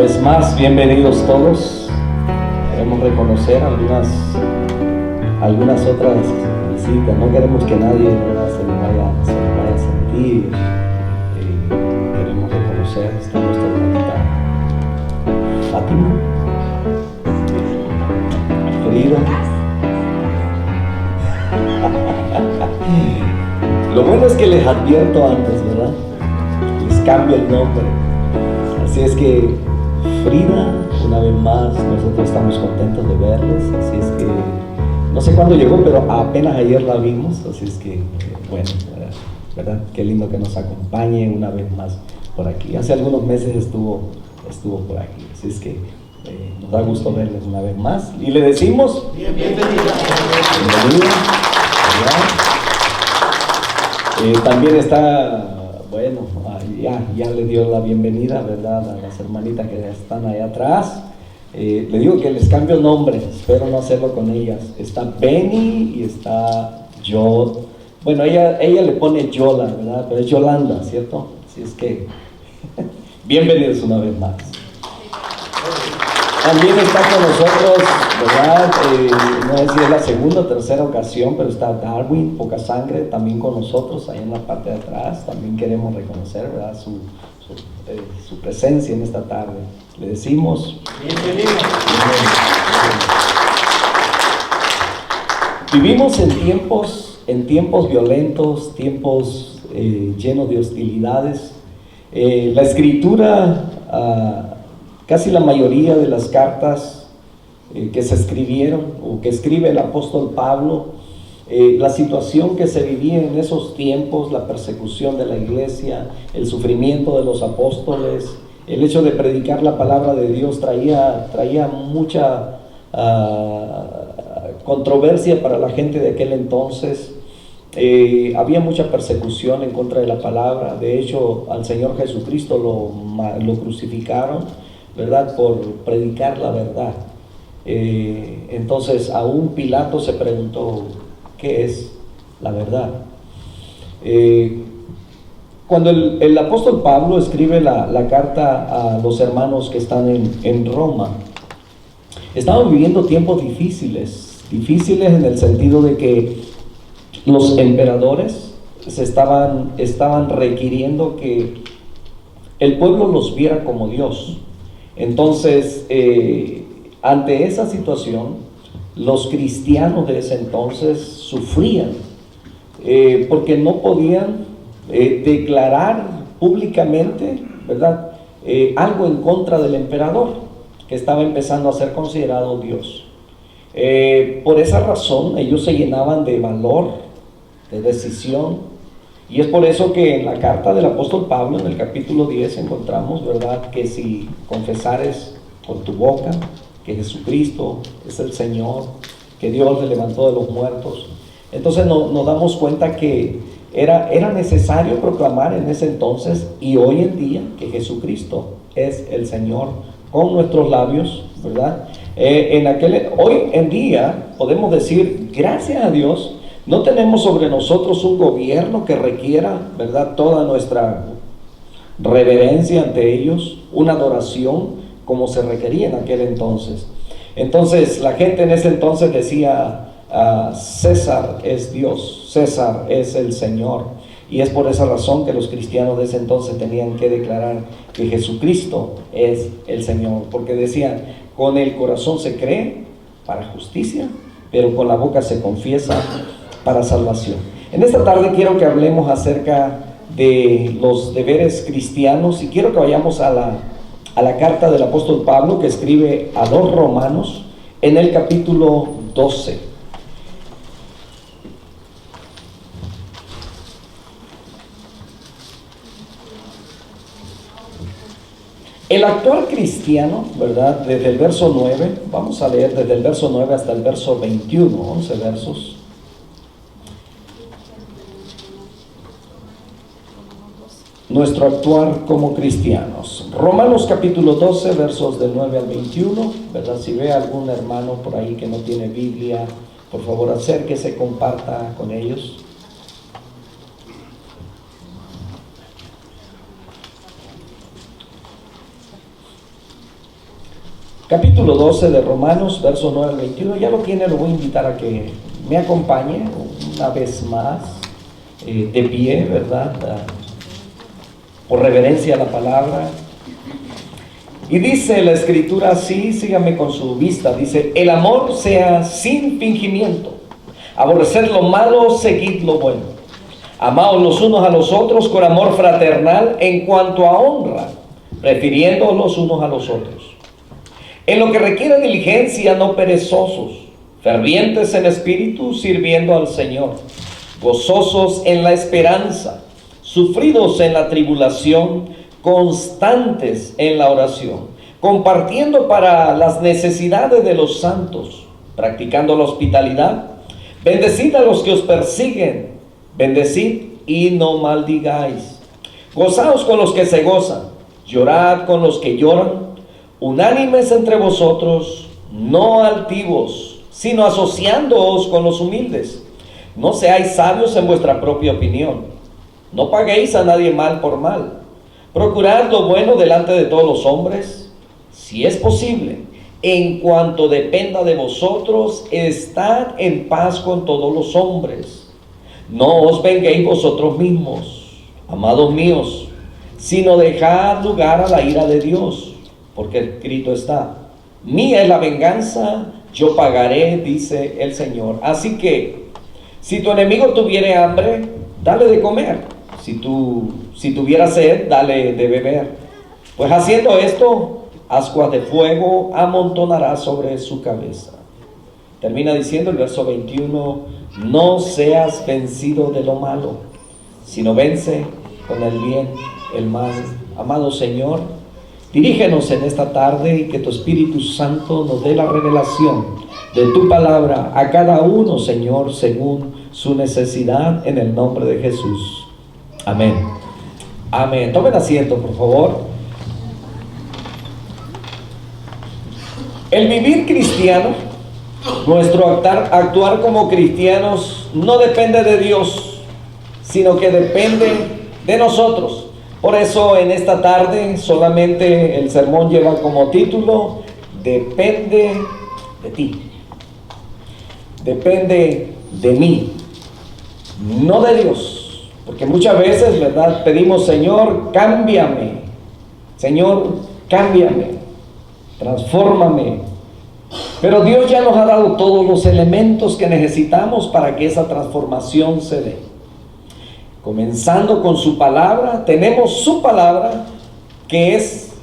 vez más, bienvenidos todos. Queremos reconocer algunas otras visitas. No queremos que nadie, ¿verdad?, se lo vaya a sentir. Queremos reconocer, está nuestra hermanita Fátima, Frida. Lo bueno es que les advierto antes, ¿verdad? Les cambio el nombre. Así es que Frida, una vez más, nosotros estamos contentos de verles. Así es que no sé cuándo llegó, pero apenas ayer la vimos. Así es que, bueno, ¿verdad? Qué lindo que nos acompañe una vez más por aquí. Hace algunos meses estuvo por aquí. Así es que nos da gusto verles una vez más. Y le decimos: bienvenida. También está, bueno, ya le dio la bienvenida, ¿verdad?, a las hermanitas que están allá atrás. Le digo que les cambio el nombre, espero no hacerlo con ellas. Está Benny y está Yo. Bueno, ella le pone Yola, ¿verdad?, pero es Yolanda, ¿cierto? Así es que bienvenidos una vez más. También está con nosotros, ¿verdad? No sé si es la segunda o tercera ocasión, pero está Darwin, Poca Sangre, también con nosotros, ahí en la parte de atrás. También queremos reconocer, ¿verdad?, su presencia en esta tarde. Le decimos: bienvenido. Vivimos en tiempos violentos, tiempos llenos de hostilidades. La Escritura, casi la mayoría de las cartas que se escribieron o que escribe el apóstol Pablo, la situación que se vivía en esos tiempos, la persecución de la iglesia, el sufrimiento de los apóstoles, el hecho de predicar la palabra de Dios traía mucha controversia para la gente de aquel entonces. Había mucha persecución en contra de la palabra. De hecho, al Señor Jesucristo lo crucificaron, ¿verdad?, por predicar la verdad. Entonces aún Pilato se preguntó: ¿qué es la verdad? Cuando el apóstol Pablo escribe la carta a los hermanos que están en Roma, estaban viviendo tiempos difíciles en el sentido de que los emperadores estaban requiriendo que el pueblo los viera como Dios. Entonces, ante esa situación, los cristianos de ese entonces sufrían porque no podían declarar públicamente, ¿verdad?, algo en contra del emperador, que estaba empezando a ser considerado Dios. Por esa razón, ellos se llenaban de valor, de decisión. Y es por eso que en la carta del apóstol Pablo, en el capítulo 10, encontramos, ¿verdad?, que si confesares con tu boca que Jesucristo es el Señor, que Dios le levantó de los muertos, entonces nos damos cuenta que era necesario proclamar en ese entonces y hoy en día que Jesucristo es el Señor con nuestros labios, ¿verdad? Hoy en día podemos decir, gracias a Dios, no tenemos sobre nosotros un gobierno que requiera, ¿verdad?, toda nuestra reverencia ante ellos, una adoración como se requería en aquel entonces. Entonces la gente en ese entonces decía: César es Dios, César es el Señor. Y es por esa razón que los cristianos de ese entonces tenían que declarar que Jesucristo es el Señor, porque decían: con el corazón se cree para justicia, pero con la boca se confiesa para salvación. En esta tarde quiero que hablemos acerca de los deberes cristianos y quiero que vayamos a la carta del apóstol Pablo que escribe a los romanos en el capítulo 12. El actual cristiano, ¿verdad?, desde el verso 9, vamos a leer desde el verso 9 hasta el verso 21, 11 versos. Nuestro actuar como cristianos. Romanos capítulo 12, versos del 9 al 21, ¿verdad? Si ve algún hermano por ahí que no tiene Biblia, por favor acérquese, comparta con ellos. Capítulo 12 de Romanos, verso 9 al 21. Ya lo tiene, lo voy a invitar a que me acompañe una vez más, de pie, ¿verdad? Por reverencia a la palabra. Y dice la escritura así, sígame con su vista, dice: el amor sea sin fingimiento, aborrecer lo malo, seguid lo bueno, amaos los unos a los otros con amor fraternal en cuanto a honra, prefiriendo los unos a los otros. En lo que requiere diligencia, no perezosos, fervientes en espíritu, sirviendo al Señor, gozosos en la esperanza, sufridos en la tribulación, constantes en la oración, compartiendo para las necesidades de los santos, practicando la hospitalidad. Bendecid a los que os persiguen, bendecid y no maldigáis. Gozaos con los que se gozan, llorad con los que lloran, unánimes entre vosotros, no altivos, sino asociándoos con los humildes. No seáis sabios en vuestra propia opinión, no paguéis a nadie mal por mal. Procurad lo bueno delante de todos los hombres, si es posible. En cuanto dependa de vosotros, estad en paz con todos los hombres. No os venguéis vosotros mismos, amados míos, sino dejad lugar a la ira de Dios, porque escrito está: mía es la venganza, yo pagaré, dice el Señor. Así que, si tu enemigo tuviere hambre, dale de comer. Si tuviera sed, dale de beber. Pues haciendo esto, ascuas de fuego amontonará sobre su cabeza. Termina diciendo el verso 21: no seas vencido de lo malo, sino vence con el bien el mal. Amado Señor, dirígenos en esta tarde y que tu Espíritu Santo nos dé la revelación de tu palabra a cada uno, Señor, según su necesidad, en el nombre de Jesús. Amén. Amén. Tomen asiento, por favor. El vivir cristiano, nuestro actuar como cristianos, no depende de Dios, sino que depende de nosotros. Por eso en esta tarde solamente el sermón lleva como título: depende de ti. Depende de mí, no de Dios. Porque muchas veces, ¿verdad?, pedimos: Señor, cámbiame. Señor, cámbiame. Transfórmame. Pero Dios ya nos ha dado todos los elementos que necesitamos para que esa transformación se dé. Comenzando con su palabra, tenemos su palabra, que es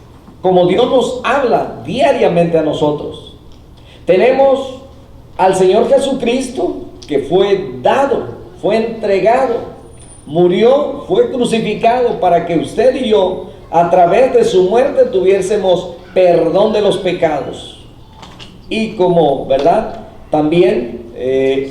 como Dios nos habla diariamente a nosotros. Tenemos al Señor Jesucristo, que fue dado, fue entregado, murió, fue crucificado para que usted y yo, a través de su muerte, tuviésemos perdón de los pecados. Y como, ¿verdad?, también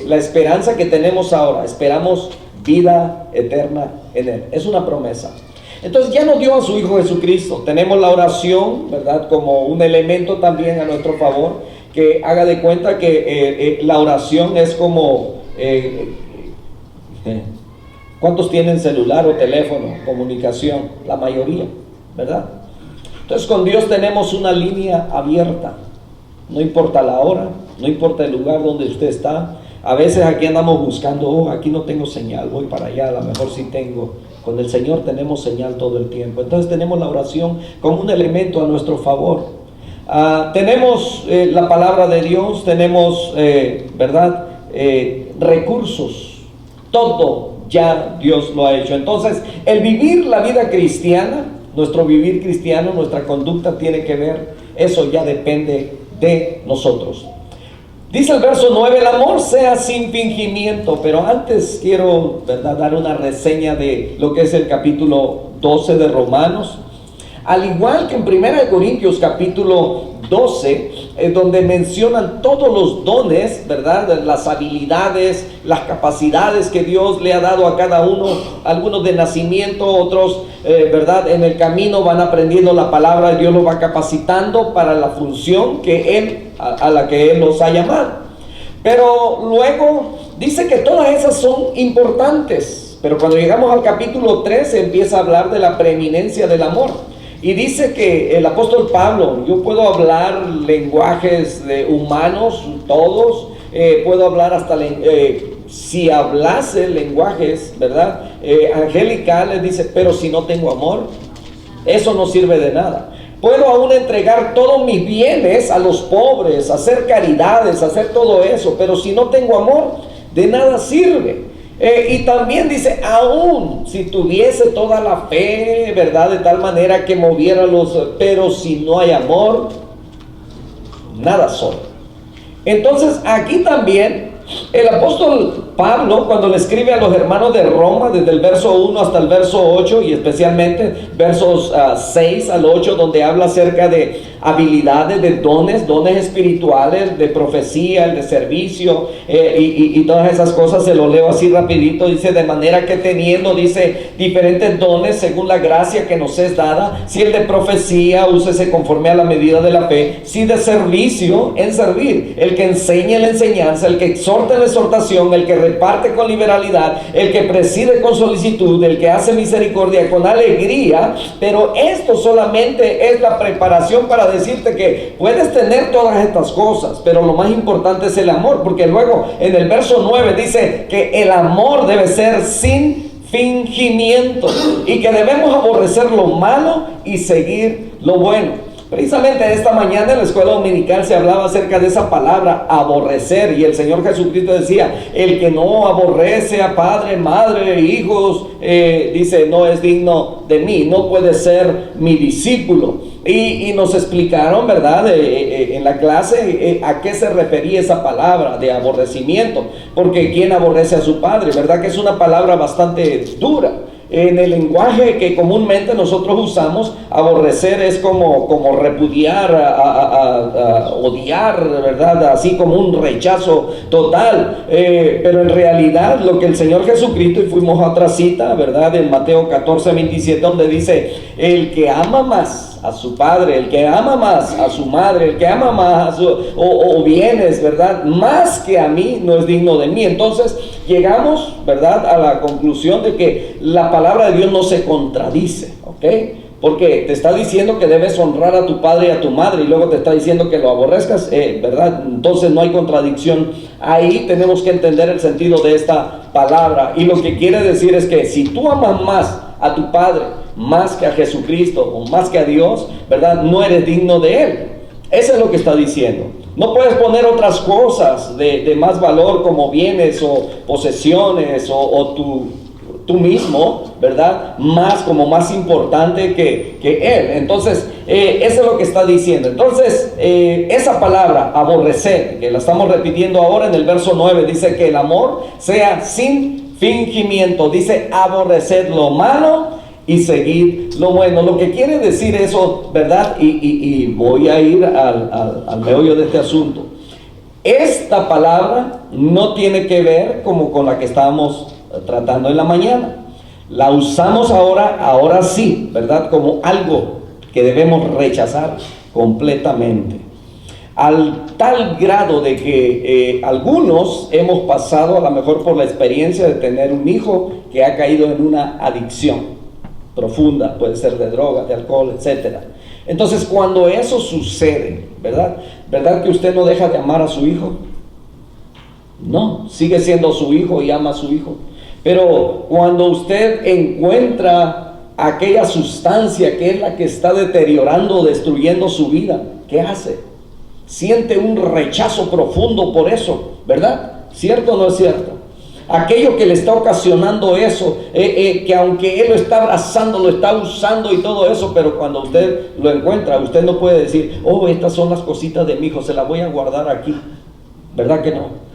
la esperanza que tenemos ahora, esperamos vida eterna en Él. Es una promesa. Entonces ya nos dio a su Hijo Jesucristo. Tenemos la oración, ¿verdad?, como un elemento también a nuestro favor, que haga de cuenta que la oración es como... ¿cuántos tienen celular o teléfono, comunicación? La mayoría, ¿verdad? Entonces con Dios tenemos una línea abierta. No importa la hora, no importa el lugar donde usted está. A veces aquí andamos buscando: aquí no tengo señal, voy para allá, a lo mejor sí tengo. Con el Señor tenemos señal todo el tiempo. Entonces tenemos la oración como un elemento a nuestro favor. Tenemos la palabra de Dios, tenemos, ¿verdad?, recursos. Todo ya Dios lo ha hecho. Entonces, el vivir la vida cristiana, nuestro vivir cristiano, nuestra conducta tiene que ver, eso ya depende de nosotros. Dice el verso 9: el amor sea sin fingimiento. Pero antes quiero, ¿verdad?, dar una reseña de lo que es el capítulo 12 de Romanos. Al igual que en 1 Corintios capítulo 12, donde mencionan todos los dones, ¿verdad?, las habilidades, las capacidades que Dios le ha dado a cada uno, algunos de nacimiento, otros, ¿verdad?, en el camino van aprendiendo la palabra, Dios los va capacitando para la función que Él, a la que Él los ha llamado. Pero luego dice que todas esas son importantes, pero cuando llegamos al capítulo 13 empieza a hablar de la preeminencia del amor. Y dice que el apóstol Pablo, yo puedo hablar lenguajes humanos, todos, puedo hablar hasta, si hablase lenguajes, ¿verdad? Angelicales, dice, pero si no tengo amor, eso no sirve de nada. Puedo aún entregar todos mis bienes a los pobres, hacer caridades, hacer todo eso, pero si no tengo amor, de nada sirve. Y también dice, aún si tuviese toda la fe, ¿verdad? De tal manera que moviera pero si no hay amor, nada soy. Entonces aquí también el apóstol Pablo, cuando le escribe a los hermanos de Roma, desde el verso 1 hasta el verso 8, y especialmente versos 6 al 8, donde habla acerca de habilidades, de dones espirituales, de profecía, el de servicio, y todas esas cosas, se lo leo así rapidito. Dice, de manera que teniendo, dice, diferentes dones según la gracia que nos es dada, si el de profecía, úsese conforme a la medida de la fe, si de servicio, en servir, el que enseña en la enseñanza, el que exhorta en la exhortación, el que reparte con liberalidad, el que preside con solicitud, el que hace misericordia con alegría. Pero esto solamente es la preparación para decirte que puedes tener todas estas cosas, pero lo más importante es el amor, porque luego en el verso 9 dice que el amor debe ser sin fingimiento y que debemos aborrecer lo malo y seguir lo bueno. Precisamente esta mañana en la escuela dominical se hablaba acerca de esa palabra, aborrecer, y el Señor Jesucristo decía, el que no aborrece a padre, madre, hijos, dice, no es digno de mí, no puede ser mi discípulo. Y nos explicaron, ¿verdad? En la clase, a qué se refería esa palabra de aborrecimiento, porque ¿quién aborrece a su padre? ¿Verdad que es una palabra bastante dura? En el lenguaje que comúnmente nosotros usamos, aborrecer es como repudiar, odiar, ¿verdad? Así como un rechazo total. Pero en realidad lo que el Señor Jesucristo, y fuimos a otra cita, ¿verdad? En Mateo 14:27, donde dice, el que ama más a su padre, el que ama más a su madre, el que ama más o bienes, ¿verdad? Más que a mí, no es digno de mí. Entonces llegamos, ¿verdad?, a la conclusión de que la palabra de Dios no se contradice, ¿ok? Porque te está diciendo que debes honrar a tu padre y a tu madre, y luego te está diciendo que lo aborrezcas, ¿verdad? Entonces no hay contradicción. Ahí tenemos que entender el sentido de esta palabra, y lo que quiere decir es que si tú amas más a tu padre, más que a Jesucristo o más que a Dios, ¿verdad?, no eres digno de Él. Eso es lo que está diciendo. No puedes poner otras cosas de más valor, como bienes o posesiones o tú mismo, ¿verdad?, como más importante que Él. Entonces, eso es lo que está diciendo. Entonces, esa palabra, aborrecer, que la estamos repitiendo ahora en el verso 9, dice que el amor sea sin fingimiento. Dice, aborreced lo malo y seguir lo bueno. Lo que quiere decir eso, ¿verdad? Y voy a ir al meollo de este asunto. Esta palabra no tiene que ver como con la que estábamos tratando en la mañana. La usamos ahora sí, ¿verdad?, como algo que debemos rechazar completamente. Al tal grado de que algunos hemos pasado a lo mejor por la experiencia de tener un hijo que ha caído en una adicción profunda, puede ser de drogas, de alcohol, etcétera. Entonces, cuando eso sucede, ¿verdad que usted no deja de amar a su hijo? No, sigue siendo su hijo y ama a su hijo. Pero cuando usted encuentra aquella sustancia que es la que está deteriorando, destruyendo su vida, ¿qué hace? Siente un rechazo profundo por eso, ¿verdad? ¿Cierto o no es cierto? Aquello que le está ocasionando eso, que aunque él lo está abrazando, lo está usando y todo eso, pero cuando usted lo encuentra, usted no puede decir, oh, estas son las cositas de mi hijo, se las voy a guardar aquí. ¿Verdad que no?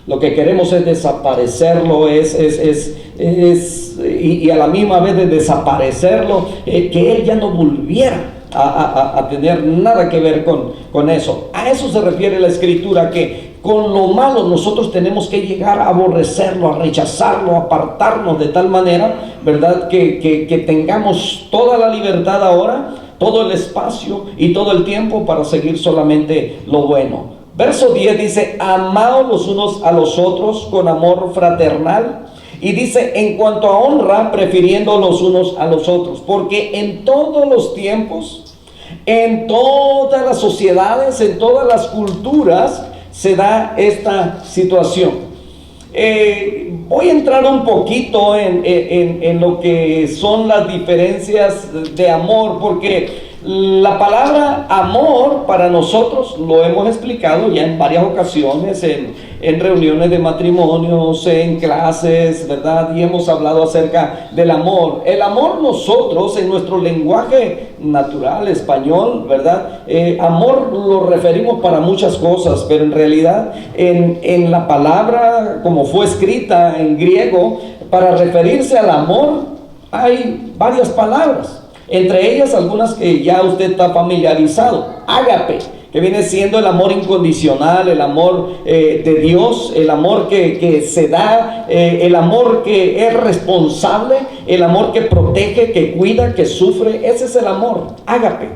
Lo que queremos es desaparecerlo, y a la misma vez de desaparecerlo, que él ya no volviera a tener nada que ver con eso. A eso se refiere la Escritura, que con lo malo nosotros tenemos que llegar a aborrecerlo, a rechazarlo, a apartarnos de tal manera, ¿verdad?, que tengamos toda la libertad ahora, todo el espacio y todo el tiempo para seguir solamente lo bueno. Verso 10 dice, amaos los unos a los otros con amor fraternal, Y dice, en cuanto a honra, prefiriendo los unos a los otros, porque en todos los tiempos, en todas las sociedades, en todas las culturas, se da esta situación. Voy a entrar un poquito en lo que son las diferencias de amor, porque la palabra amor para nosotros lo hemos explicado ya en varias ocasiones, en reuniones de matrimonios, en clases, ¿verdad? Y hemos hablado acerca del amor. El amor nosotros, en nuestro lenguaje natural, español, ¿verdad? Amor lo referimos para muchas cosas, pero en realidad en la palabra como fue escrita en griego, para referirse al amor hay varias palabras. Entre ellas algunas que ya usted está familiarizado. Ágape, que viene siendo el amor incondicional, el amor de Dios, el amor que se da, el amor que es responsable, el amor que protege, que cuida, que sufre. Ese es el amor, ágape.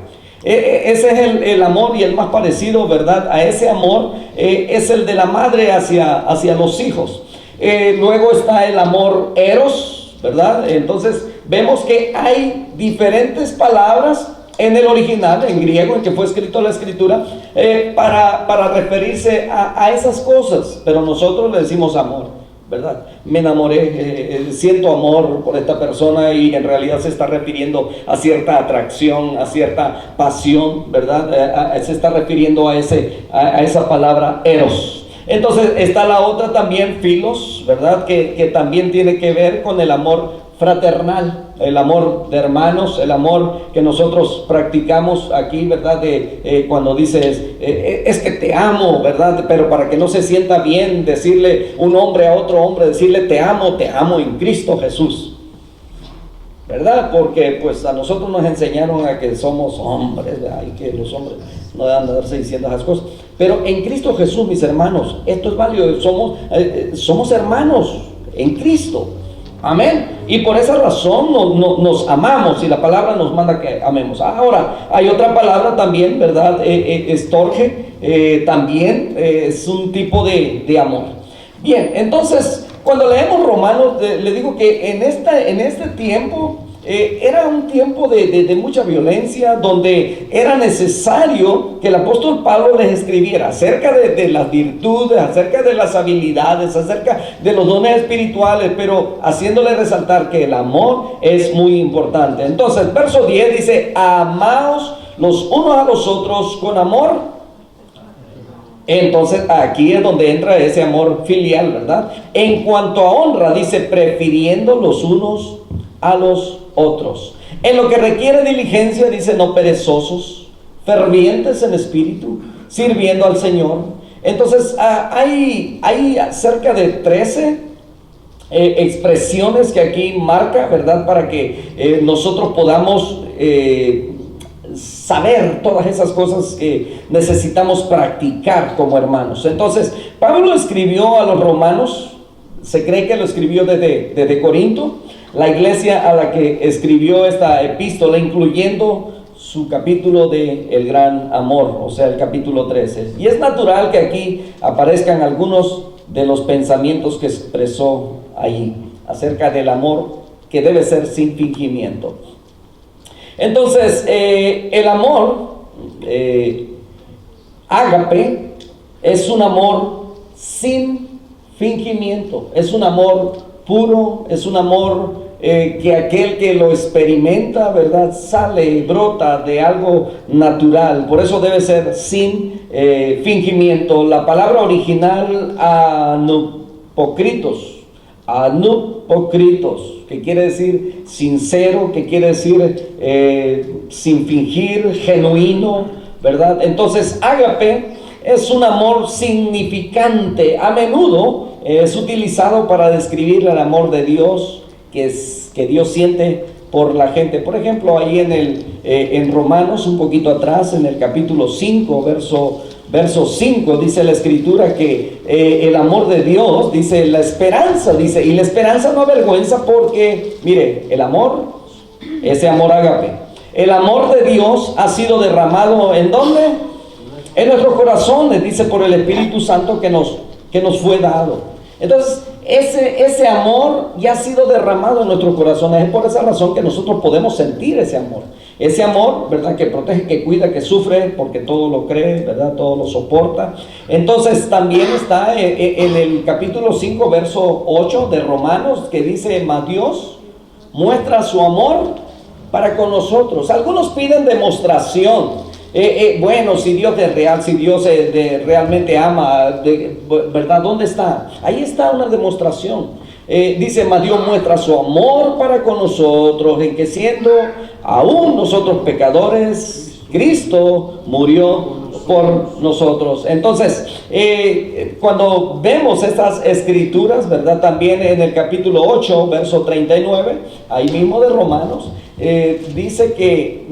Ese es el amor, y el más parecido, ¿verdad?, a ese amor es el de la madre hacia los hijos. Luego está el amor eros, ¿verdad? Entonces vemos que hay diferentes palabras en el original, en griego, en que fue escrito la escritura, para referirse a esas cosas, pero nosotros le decimos amor, ¿verdad? Me enamoré, siento amor por esta persona, y en realidad se está refiriendo a cierta atracción, a cierta pasión, ¿verdad? Se está refiriendo a esa palabra eros. Entonces está la otra también, filos, ¿verdad? Que también tiene que ver con el amor fraternal, el amor de hermanos, el amor que nosotros practicamos aquí, ¿verdad? Cuando dices, es que te amo, ¿verdad? Pero para que no se sienta bien decirle un hombre a otro hombre, decirle te amo en Cristo Jesús, ¿verdad? Porque pues a nosotros nos enseñaron a que somos hombres, ¿verdad? Y que los hombres no deben andarse diciendo esas cosas. Pero en Cristo Jesús, mis hermanos, esto es válido. Somos hermanos en Cristo. Amén. Y por esa razón nos amamos, y la palabra nos manda que amemos. Ahora, hay otra palabra también, ¿verdad? Estorge, también es un tipo de amor. Bien, entonces, cuando leemos Romanos, le digo que en este tiempo era un tiempo de mucha violencia, donde era necesario que el apóstol Pablo les escribiera acerca de las virtudes, acerca de las habilidades, acerca de los dones espirituales, pero haciéndole resaltar que el amor es muy importante. Entonces, verso 10 dice, amaos los unos a los otros con amor. Entonces aquí es donde entra ese amor filial, ¿verdad? En cuanto a honra, dice, prefiriendo los unos a los otros. En lo que requiere diligencia, dice, no perezosos, fervientes en espíritu, sirviendo al Señor. Entonces hay cerca de 13 expresiones que aquí marca, ¿verdad? Para que nosotros podamos saber todas esas cosas que necesitamos practicar como hermanos. Entonces, Pablo escribió a los romanos, se cree que lo escribió desde Corinto, la iglesia a la que escribió esta epístola, incluyendo su capítulo de el gran amor, o sea, el capítulo 13. Y es natural que aquí aparezcan algunos de los pensamientos que expresó ahí, acerca del amor que debe ser sin fingimiento. Entonces, el amor, ágape, es un amor sin fingimiento, es un amor puro, es un amor que aquel que lo experimenta, ¿verdad?, sale y brota de algo natural. Por eso debe ser sin fingimiento. La palabra original, anupokritos, que quiere decir sincero, que quiere decir sin fingir, genuino, ¿verdad? Entonces, ágape es un amor significante. A menudo es utilizado para describir el amor de Dios que Dios siente por la gente. Por ejemplo, ahí en Romanos, un poquito atrás, en el capítulo 5, verso 5, dice la escritura que el amor de Dios, dice la esperanza, dice, y la esperanza no avergüenza, porque, mire, el amor, ese amor ágape, el amor de Dios ha sido derramado, ¿en dónde? En nuestros corazones, dice, por el Espíritu Santo que nos fue dado. Entonces, ese amor ya ha sido derramado en nuestros corazones. Es por esa razón que nosotros podemos sentir ese amor. Ese amor, ¿verdad? Que protege, que cuida, que sufre, porque todo lo cree, ¿verdad? Todo lo soporta. Entonces, también está en el capítulo 5, verso 8 de Romanos, que dice: mas Dios muestra su amor para con nosotros. Algunos piden demostración. Bueno, si Dios es real, si Dios realmente ama, ¿verdad? ¿Dónde está? Ahí está una demostración. Dice: mas Dios muestra su amor para con nosotros, en que siendo aún nosotros pecadores, Cristo murió por nosotros. Entonces, cuando vemos estas escrituras, ¿verdad? También en el capítulo 8, verso 39, ahí mismo de Romanos, dice que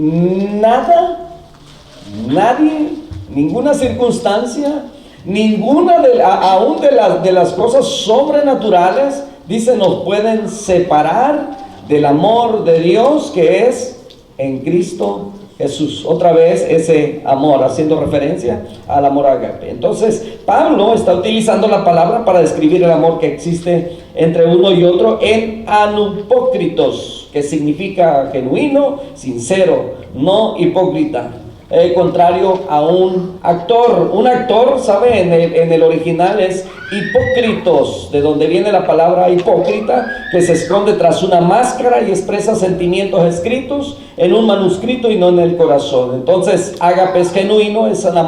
nadie, ninguna circunstancia, ninguna aún de las cosas sobrenaturales, dice, nos pueden separar del amor de Dios que es en Cristo Jesús. Otra vez ese amor, haciendo referencia al amor ágape. Entonces, Pablo está utilizando la palabra para describir el amor que existe entre uno y otro en anupócritos, que significa genuino, sincero, no hipócrita. Contrario a un actor. Un actor, ¿sabe? En el original es hipócritos, de donde viene la palabra hipócrita, que se esconde tras una máscara y expresa sentimientos escritos en un manuscrito y no en el corazón. Entonces, ágape es genuino, es un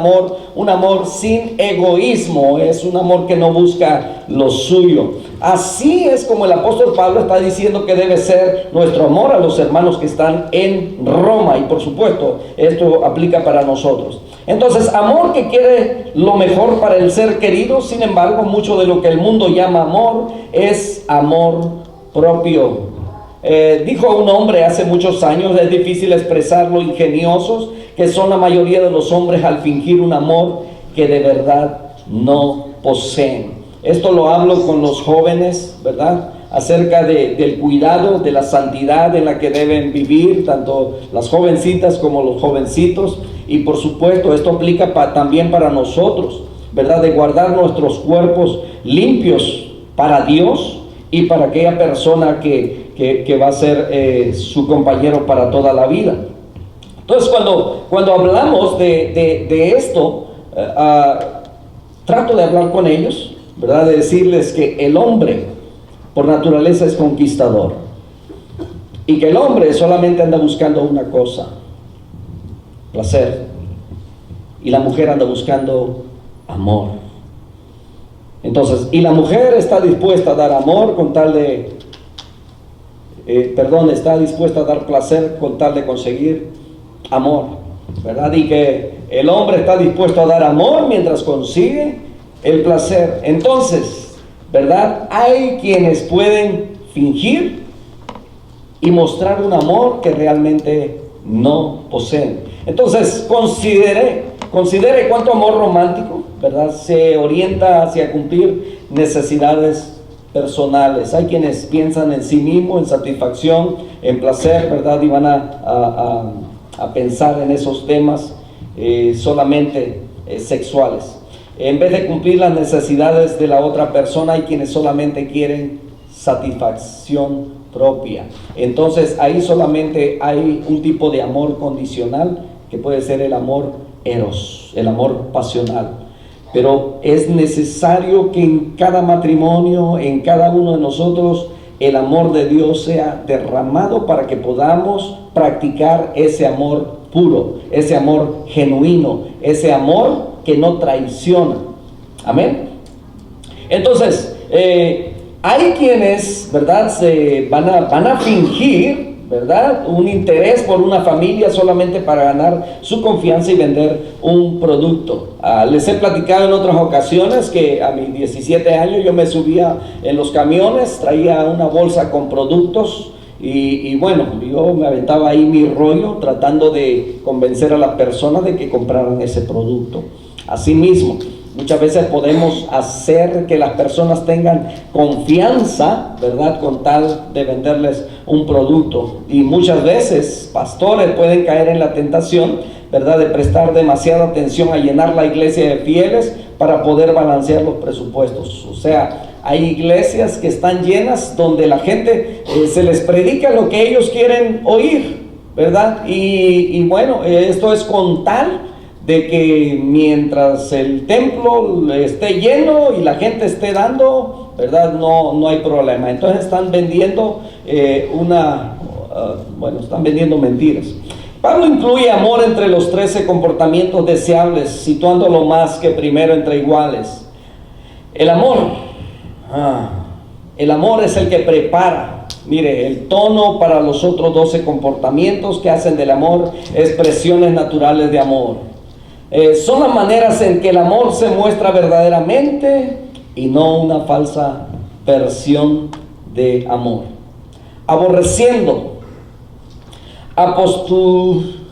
amor sin egoísmo, es un amor que no busca lo suyo. Así es como el apóstol Pablo está diciendo que debe ser nuestro amor a los hermanos que están en Roma, y por supuesto esto aplica para nosotros. Entonces, amor que quiere lo mejor para el ser querido. Sin embargo, mucho de lo que el mundo llama amor es amor propio. Dijo un hombre hace muchos años: es difícil expresar lo ingeniosos que son la mayoría de los hombres al fingir un amor que de verdad no poseen. Esto lo hablo con los jóvenes, ¿verdad? Acerca del cuidado, de la santidad en la que deben vivir, tanto las jovencitas como los jovencitos. Y por supuesto, esto aplica también para nosotros, ¿verdad? De guardar nuestros cuerpos limpios para Dios y para aquella persona que va a ser su compañero para toda la vida. Entonces, cuando hablamos de esto, trato de hablar con ellos, ¿verdad? De decirles que el hombre por naturaleza es conquistador, y que el hombre solamente anda buscando una cosa: placer, y la mujer anda buscando amor. Entonces, y la mujer está dispuesta a dar amor con tal de está dispuesta a dar placer con tal de conseguir amor, ¿verdad? Y que el hombre está dispuesto a dar amor mientras consigue el placer. Entonces, ¿verdad? Hay quienes pueden fingir y mostrar un amor que realmente no poseen. Entonces, considere cuánto amor romántico, ¿verdad?, se orienta hacia cumplir necesidades personales. Hay quienes piensan en sí mismos, en satisfacción, en placer, ¿verdad?, y van a pensar en esos temas solamente sexuales. En vez de cumplir las necesidades de la otra persona, hay quienes solamente quieren satisfacción propia. Entonces ahí solamente hay un tipo de amor condicional, que puede ser el amor eros, el amor pasional. Pero es necesario que en cada matrimonio, en cada uno de nosotros, el amor de Dios sea derramado para que podamos practicar ese amor puro, ese amor genuino, ese amor que no traiciona. Amén. Entonces, hay quienes, ¿verdad?, van a fingir, ¿verdad?, un interés por una familia solamente para ganar su confianza y vender un producto. Les he platicado en otras ocasiones que a mis 17 años yo me subía en los camiones, traía una bolsa con productos y bueno, yo me aventaba ahí mi rollo tratando de convencer a las personas de que compraran ese producto. Asimismo, muchas veces podemos hacer que las personas tengan confianza, ¿verdad?, con tal de venderles un producto. Y muchas veces pastores pueden caer en la tentación, ¿verdad?, de prestar demasiada atención a llenar la iglesia de fieles para poder balancear los presupuestos. O sea, hay iglesias que están llenas donde la gente se les predica lo que ellos quieren oír, ¿verdad? Y bueno, esto es con tal de que mientras el templo esté lleno y la gente esté dando, ¿verdad? No hay problema. Entonces están vendiendo están vendiendo mentiras. Pablo incluye amor entre los 13 comportamientos deseables, situándolo más que primero entre iguales. El amor es el que prepara, mire, el tono para los otros 12 comportamientos que hacen del amor expresiones naturales de amor. Son las maneras en que el amor se muestra verdaderamente y no una falsa versión de amor. Aborreciendo,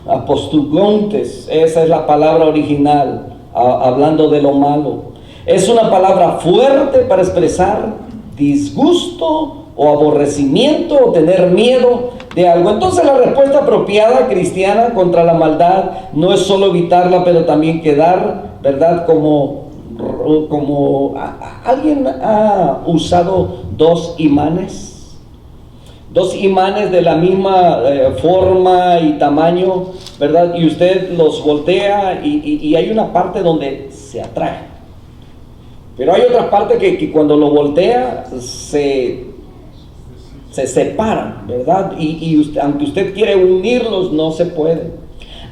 apostugontes, esa es la palabra original, hablando de lo malo. Es una palabra fuerte para expresar disgusto o aborrecimiento o tener miedo de algo. Entonces la respuesta apropiada cristiana contra la maldad no es solo evitarla, pero también quedar, ¿verdad? Como ¿alguien ha usado dos imanes de la misma forma y tamaño, ¿verdad? Y usted los voltea y hay una parte donde se atrae, pero hay otra parte que cuando lo voltea se separan, ¿verdad? Y usted, aunque usted quiere unirlos, no se puede.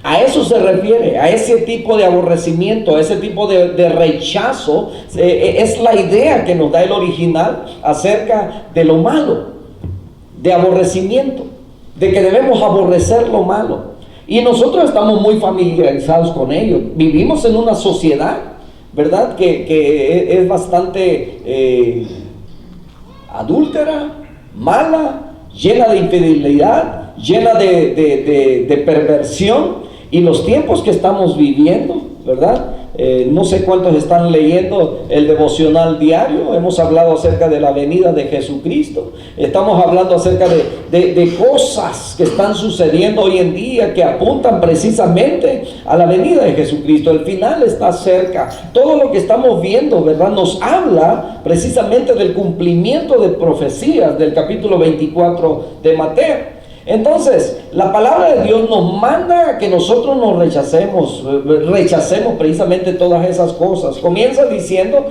A eso se refiere, a ese tipo de aborrecimiento, a ese tipo de rechazo. Es la idea que nos da el original acerca de lo malo, de aborrecimiento, de que debemos aborrecer lo malo. Y nosotros estamos muy familiarizados con ello. Vivimos en una sociedad, ¿verdad?, que es bastante adúltera, mala, llena de infidelidad, llena de perversión. Y los tiempos que estamos viviendo, ¿verdad? No sé cuántos están leyendo el devocional diario. Hemos hablado acerca de la venida de Jesucristo. Estamos hablando acerca de cosas que están sucediendo hoy en día que apuntan precisamente a la venida de Jesucristo. El final está cerca. Todo lo que estamos viendo, ¿verdad?, nos habla precisamente del cumplimiento de profecías del capítulo 24 de Mateo. Entonces, la palabra de Dios nos manda a que nosotros nos rechacemos precisamente todas esas cosas. Comienza diciendo,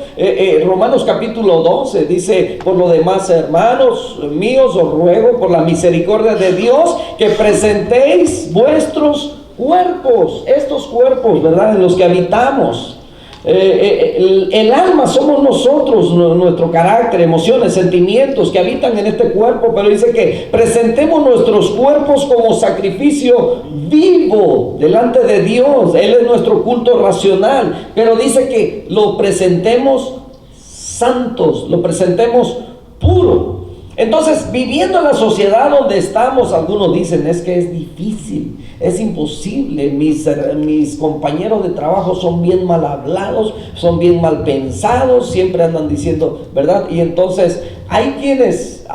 Romanos capítulo 12, dice: por lo demás, hermanos míos, os ruego por la misericordia de Dios que presentéis vuestros cuerpos, estos cuerpos, ¿verdad?, en los que habitamos. El alma somos nosotros, nuestro carácter, emociones, sentimientos que habitan en este cuerpo, pero dice que presentemos nuestros cuerpos como sacrificio vivo delante de Dios. Él es nuestro culto racional, pero dice que lo presentemos santos, lo presentemos puro. Entonces, viviendo en la sociedad donde estamos, algunos dicen: es que es difícil, es imposible, mis compañeros de trabajo son bien mal hablados, son bien mal pensados, siempre andan diciendo, ¿verdad? Y entonces hay quienes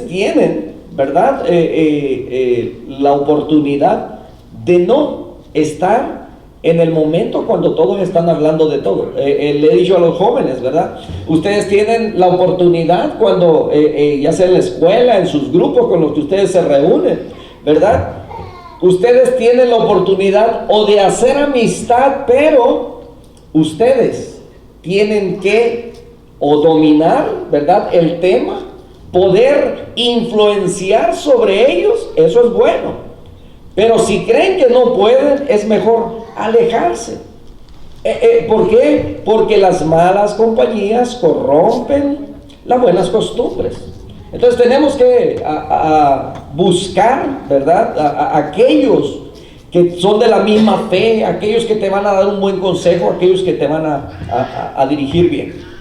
tienen, ¿verdad?, la oportunidad de no estar en el momento cuando todos están hablando de todo. Le he dicho a los jóvenes, ¿verdad? Ustedes tienen la oportunidad cuando, ya sea en la escuela, en sus grupos con los que ustedes se reúnen, ¿verdad? Ustedes tienen la oportunidad o de hacer amistad, pero ustedes tienen que o dominar, ¿verdad?, el tema, poder influenciar sobre ellos. Eso es bueno. Pero si creen que no pueden, es mejor alejarse. ¿Por qué? Porque las malas compañías corrompen las buenas costumbres. Entonces tenemos que buscar, ¿verdad?, a aquellos que son de la misma fe, aquellos que te van a dar un buen consejo, aquellos que te van a dirigir bien.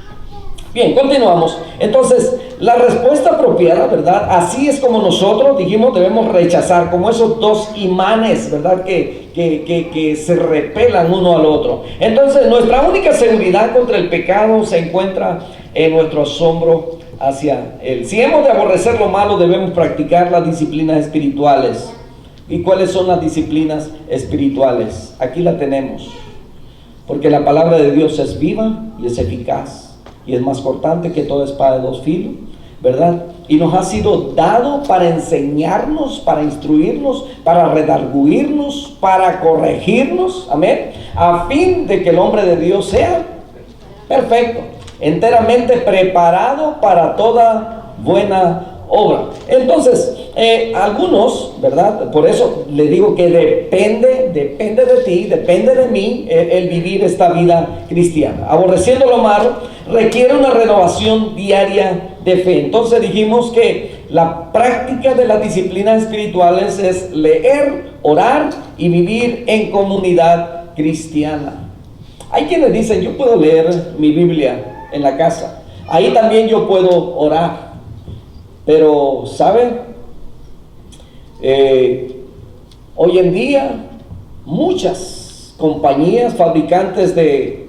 Bien, continuamos. Entonces, la respuesta apropiada, ¿verdad? Así es como nosotros dijimos, debemos rechazar, como esos dos imanes, ¿verdad?, que se repelan uno al otro. Entonces, nuestra única seguridad contra el pecado se encuentra en nuestro asombro hacia él. Si hemos de aborrecer lo malo, debemos practicar las disciplinas espirituales. ¿Y cuáles son las disciplinas espirituales? Aquí la tenemos. porque la palabra de Dios es viva y es eficaz y es más cortante que toda espada de dos filos, ¿verdad? Y nos ha sido dado para enseñarnos, para instruirnos, para redarguirnos, para corregirnos, amén, a fin de que el hombre de Dios sea perfecto, enteramente preparado para toda buena obra. Entonces, algunos, ¿verdad? Por eso le digo que depende de ti, depende de mí, el vivir esta vida cristiana. Aborreciendo lo malo requiere una renovación diaria de fe. Entonces dijimos que la práctica de las disciplinas espirituales es leer, orar y vivir en comunidad cristiana. Hay quienes dicen, yo puedo leer mi Biblia en la casa, ahí también yo puedo orar. Pero, ¿saben? Hoy en día muchas compañías fabricantes de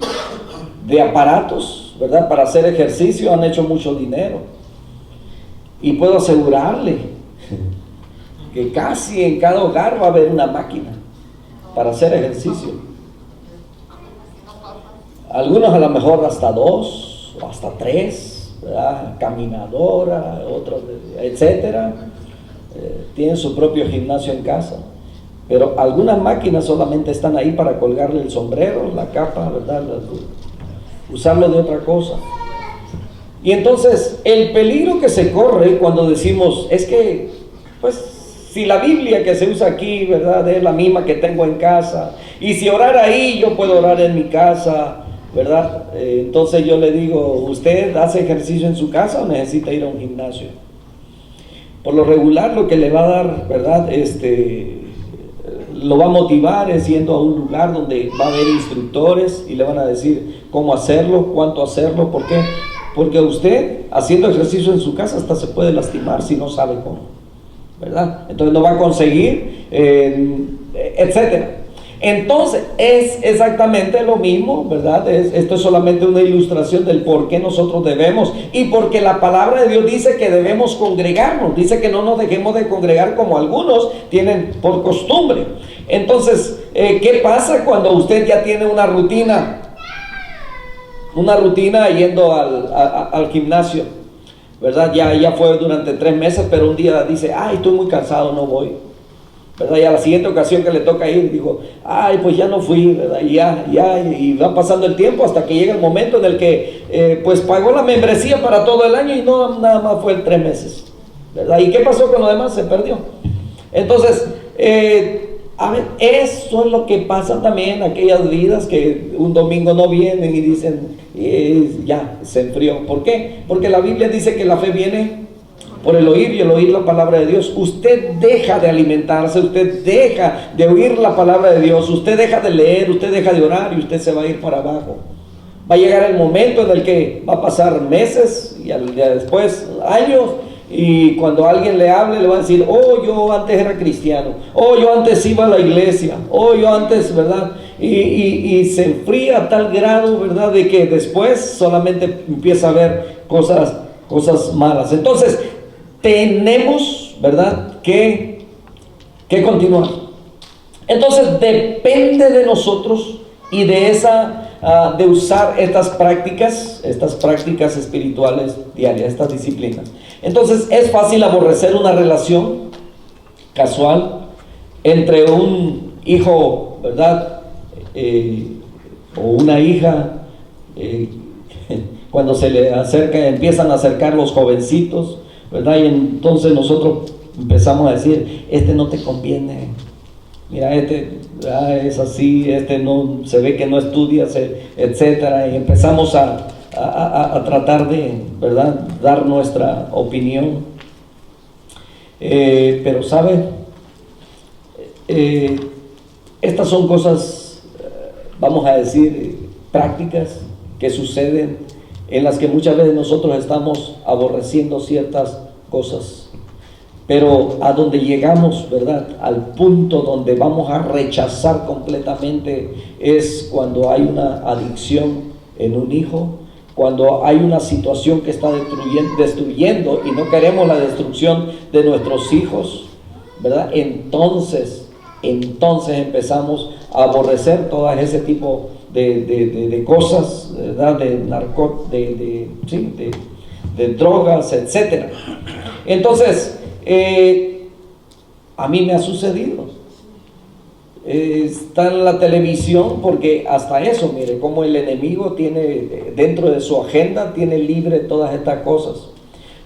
aparatos, ¿verdad?, para hacer ejercicio han hecho mucho dinero. Y puedo asegurarle que casi en cada hogar va a haber una máquina para hacer ejercicio. Algunos a lo mejor hasta 2 o hasta 3. ¿verdad? Caminadora, otros, etcétera, tienen su propio gimnasio en casa, pero algunas máquinas solamente están ahí para colgarle el sombrero, la capa, ¿verdad? Usarlo de otra cosa. Y entonces el peligro que se corre cuando decimos es que, pues, si la Biblia que se usa aquí, ¿verdad?, es la misma que tengo en casa, y si orar ahí, yo puedo orar en mi casa, ¿verdad? Entonces yo le digo, ¿usted hace ejercicio en su casa o necesita ir a un gimnasio? Por lo regular lo que le va a dar, ¿verdad?, lo va a motivar es yendo a un lugar donde va a haber instructores y le van a decir cómo hacerlo, cuánto hacerlo. ¿Por qué? Porque usted haciendo ejercicio en su casa hasta se puede lastimar si no sabe cómo, ¿verdad? Entonces no va a conseguir, etcétera. Entonces es exactamente lo mismo, ¿verdad? Esto es solamente una ilustración del por qué nosotros debemos, y porque la palabra de Dios dice que debemos congregarnos, dice que no nos dejemos de congregar como algunos tienen por costumbre. Entonces, ¿qué pasa cuando usted ya tiene una rutina yendo al gimnasio, ¿verdad? Ya fue durante 3 meses, pero un día dice, ay, estoy muy cansado, no voy, ¿verdad? Y a la siguiente ocasión que le toca ir, dijo, ay, pues ya no fui, ¿verdad? Y va pasando el tiempo hasta que llega el momento en el que, pues pagó la membresía para todo el año y no, nada más fue 3 meses, ¿verdad? ¿Y qué pasó con lo demás? Se perdió. Entonces, a ver, eso es lo que pasa también en aquellas vidas que un domingo no vienen y dicen, ya, se enfrió. ¿Por qué? Porque la Biblia dice que la fe viene por el oír, y el oír la palabra de Dios. Usted deja de alimentarse, usted deja de oír la palabra de Dios, usted deja de leer, usted deja de orar y usted se va a ir para abajo. Va a llegar el momento en el que va a pasar meses y después años, y cuando alguien le hable le va a decir, oh, yo antes era cristiano, oh, yo antes iba a la iglesia, oh, yo antes, ¿verdad? Y se enfría a tal grado, ¿verdad?, de que después solamente empieza a ver cosas malas. Entonces tenemos, ¿verdad?, que continuar. Entonces depende de nosotros y de usar estas prácticas espirituales diarias, estas disciplinas. Entonces es fácil aborrecer una relación casual entre un hijo, ¿verdad?, o una hija, cuando se le empiezan a acercar los jovencitos, ¿verdad? Y entonces nosotros empezamos a decir, no te conviene, mira, es así, no, se ve que no estudias, etcétera, y empezamos a tratar de, ¿verdad?, dar nuestra opinión. Pero ¿sabe? Estas son cosas, vamos a decir, prácticas que suceden, en las que muchas veces nosotros estamos aborreciendo ciertas cosas, pero a donde llegamos, ¿verdad?, al punto donde vamos a rechazar completamente, es cuando hay una adicción en un hijo, cuando hay una situación que está destruyendo y no queremos la destrucción de nuestros hijos, ¿verdad? Entonces entonces empezamos a aborrecer todo ese tipo de cosas, ¿verdad? De drogas, etcétera. Entonces, a mí me ha sucedido. Está en la televisión, porque hasta eso, mire, como el enemigo tiene dentro de su agenda, tiene libre todas estas cosas.